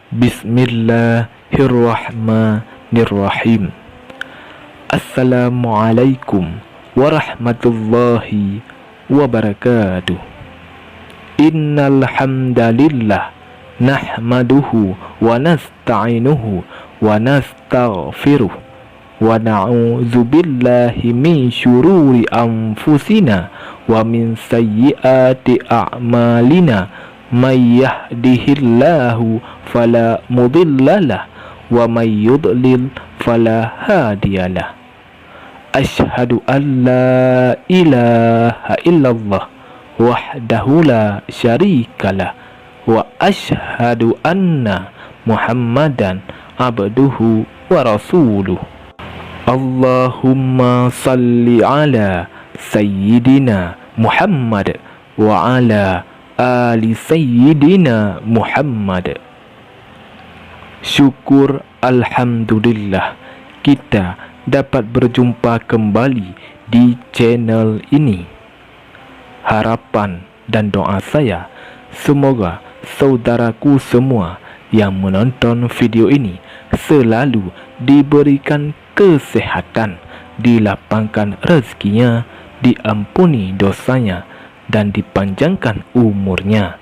Bismillahirrahmanirrahim. Assalamualaikum warahmatullahi wabarakatuh. Innal hamdalillah nahmaduhu wa nasta'inuhu wa nastaghfiruh wa na'udzu billahi min syururi anfusina wa min sayyiati a'malina. May yahdihillahu fala mudhillalah wa may yudlil fala hadiyalah. Asyhadu an la ilaha illallah wahdahu la syarikalah wa asyhadu anna Muhammadan abduhu wa rasuluh. Allahumma salli ala sayyidina Muhammad wa ala ali sayyidina Muhammad. Syukur alhamdulillah kita dapat berjumpa kembali di channel ini. Harapan dan doa saya, semoga saudaraku semua yang menonton video ini selalu diberikan kesehatan, dilapangkan rezekinya, diampuni dosanya, dan dipanjangkan umurnya.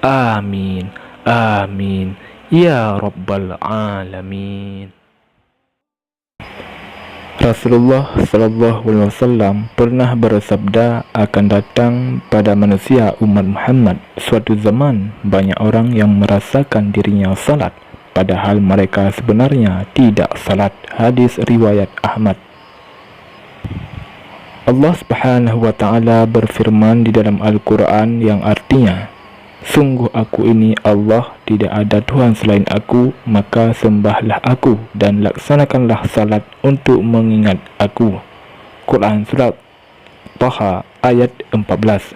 Amin, amin, ya rabbal alamin. Rasulullah SAW pernah bersabda, akan datang pada manusia umat Muhammad suatu zaman banyak orang yang merasakan dirinya salat, padahal mereka sebenarnya tidak salat. Hadis riwayat Ahmad. Allah Subhanahu wa Ta'ala berfirman di dalam Al-Quran yang artinya, sungguh aku ini Allah, tidak ada Tuhan selain aku, maka sembahlah aku dan laksanakanlah salat untuk mengingat aku. Quran Surat Taha ayat 14.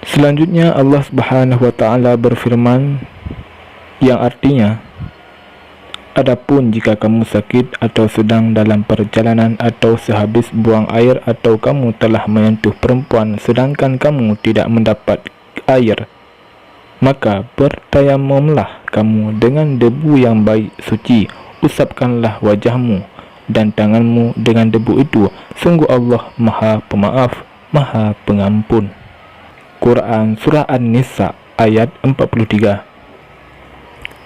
Selanjutnya Allah Subhanahu wa Ta'ala berfirman yang artinya, adapun jika kamu sakit atau sedang dalam perjalanan atau sehabis buang air atau kamu telah menyentuh perempuan sedangkan kamu tidak mendapat air, maka bertayamumlah kamu dengan debu yang baik suci, usapkanlah wajahmu dan tanganmu dengan debu itu, sungguh Allah Maha Pemaaf, Maha Pengampun. Quran Surah An-Nisa ayat 43.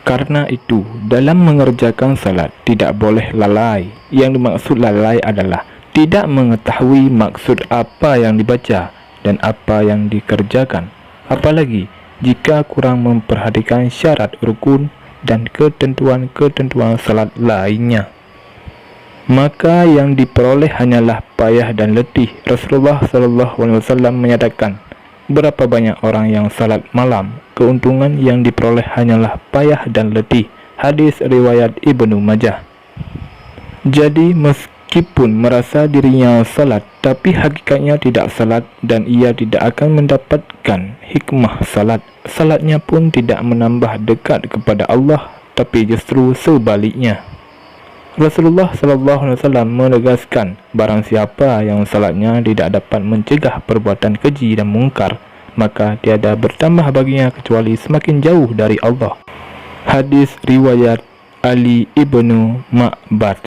Karena itu, dalam mengerjakan salat tidak boleh lalai. Yang dimaksud lalai adalah tidak mengetahui maksud apa yang dibaca dan apa yang dikerjakan. Apalagi jika kurang memperhatikan syarat rukun dan ketentuan-ketentuan salat lainnya, maka yang diperoleh hanyalah payah dan letih. Rasulullah SAW menyatakan, berapa banyak orang yang salat malam, keuntungan yang diperoleh hanyalah payah dan letih. Hadis riwayat Ibnu Majah. Jadi meskipun merasa dirinya salat, tapi hakikatnya tidak salat dan ia tidak akan mendapatkan hikmah salat. Salatnya pun tidak menambah dekat kepada Allah, tapi justru sebaliknya. Rasulullah SAW menegaskan, barang siapa yang salatnya tidak dapat mencegah perbuatan keji dan mungkar, maka tiada bertambah baginya kecuali semakin jauh dari Allah. Hadis riwayat Ali ibnu Ma'bad.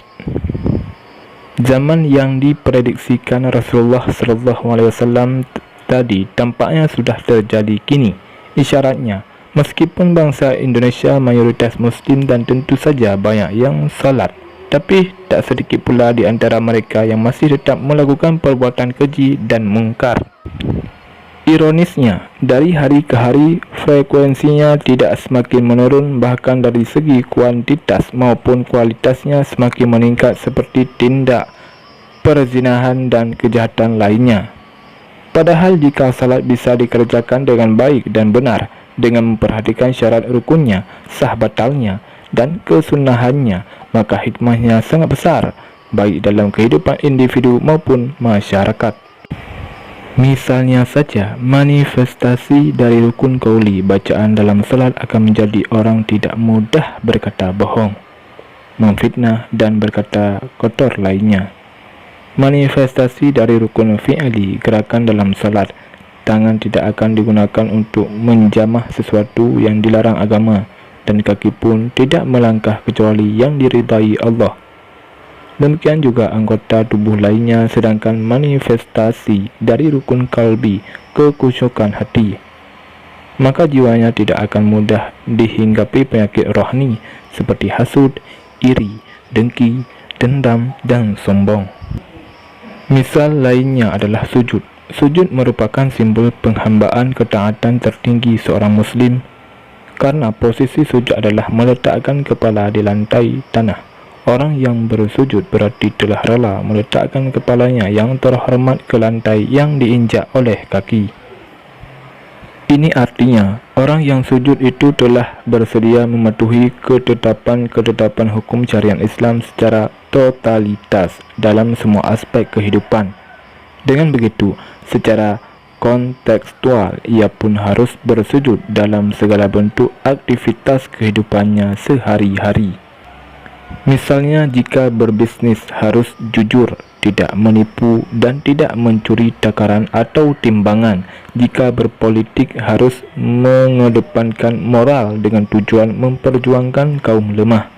Zaman yang diprediksikan Rasulullah SAW tadi tampaknya sudah terjadi kini. Isyaratnya, meskipun bangsa Indonesia mayoritas Muslim dan tentu saja banyak yang salat, tapi tak sedikit pula di antara mereka yang masih tetap melakukan perbuatan keji dan mungkar. Ironisnya, dari hari ke hari frekuensinya tidak semakin menurun, bahkan dari segi kuantitas maupun kualitasnya semakin meningkat seperti tindak perzinahan dan kejahatan lainnya. Padahal jika salat bisa dikerjakan dengan baik dan benar, dengan memperhatikan syarat rukunnya, sah batalnya, dan kesunahannya, maka hikmahnya sangat besar, baik dalam kehidupan individu maupun masyarakat. Misalnya saja, manifestasi dari rukun qauli, bacaan dalam salat akan menjadi orang tidak mudah berkata bohong, memfitnah dan berkata kotor lainnya. Manifestasi dari rukun fi'li, gerakan dalam salat, tangan tidak akan digunakan untuk menjamah sesuatu yang dilarang agama. dan kaki pun tidak melangkah kecuali yang diridai Allah. Demikian juga anggota tubuh lainnya, sedangkan manifestasi dari rukun kalbi, kekhusyukan hati, maka jiwanya tidak akan mudah dihinggapi penyakit rohani seperti hasud, iri, dengki, dendam, dan sombong. Misal lainnya adalah sujud. Sujud merupakan simbol penghambaan ketaatan tertinggi seorang muslim, karena posisi sujud adalah meletakkan kepala di lantai tanah. Orang yang bersujud berarti telah rela meletakkan kepalanya yang terhormat ke lantai yang diinjak oleh kaki. Ini artinya, orang yang sujud itu telah bersedia mematuhi ketetapan-ketetapan hukum syariat Islam secara totalitas dalam semua aspek kehidupan. Dengan begitu, secara kontekstual, ia pun harus bersujud dalam segala bentuk aktivitas kehidupannya sehari-hari. Misalnya, jika berbisnis harus jujur, tidak menipu, dan tidak mencuri takaran atau timbangan. Jika berpolitik harus mengedepankan moral dengan tujuan memperjuangkan kaum lemah.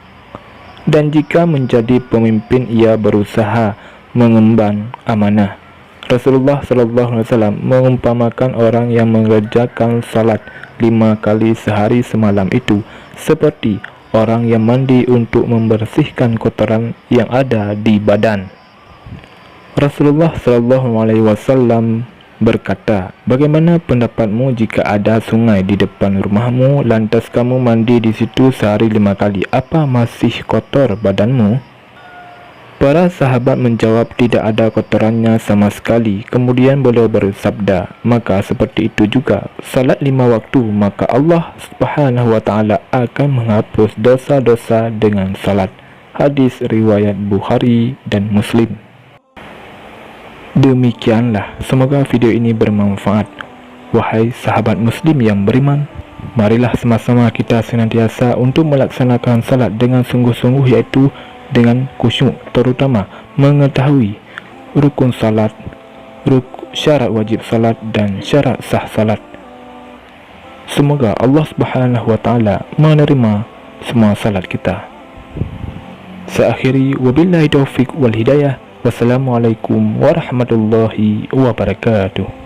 Dan jika menjadi pemimpin, ia berusaha mengemban amanah. Rasulullah SAW mengumpamakan orang yang mengerjakan salat 5 kali sehari semalam itu seperti orang yang mandi untuk membersihkan kotoran yang ada di badan. Rasulullah SAW berkata, "Bagaimana pendapatmu jika ada sungai di depan rumahmu, lantas kamu mandi di situ sehari 5 kali? Apa masih kotor badanmu?" Para sahabat menjawab, "Tidak ada kotorannya sama sekali." Kemudian beliau bersabda, "Maka seperti itu juga salat 5 waktu, maka Allah Subhanahu wa ta'ala akan menghapus dosa-dosa dengan salat." Hadis riwayat Bukhari dan Muslim. Demikianlah, semoga video ini bermanfaat. Wahai sahabat muslim yang beriman, marilah sama-sama kita senantiasa untuk melaksanakan salat dengan sungguh-sungguh, yaitu dengan khusyuk, terutama mengetahui rukun salat, syarat wajib salat, dan syarat sah salat. Semoga Allah Subhanahu wa ta'ala menerima semua salat kita. Saya akhiri, wabillahi taufiq wal hidayah. Wassalamualaikum warahmatullahi wabarakatuh.